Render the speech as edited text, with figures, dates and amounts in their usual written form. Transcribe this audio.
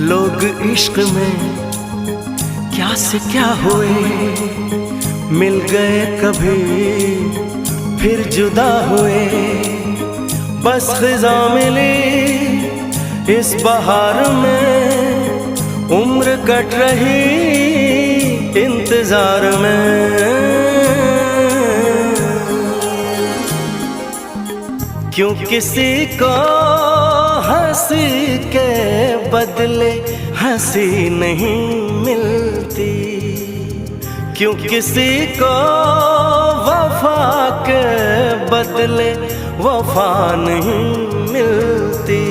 लोग इश्क में क्या से क्या हुए, मिल गए कभी फिर जुदा हुए। बस ख़िज़ा मिली इस बहार में, उम्र कट रही इंतजार में। क्यों किसी को हंसी के बदले हंसी नहीं मिलती, क्यों किसी को वफा के बदले वफा नहीं मिलती।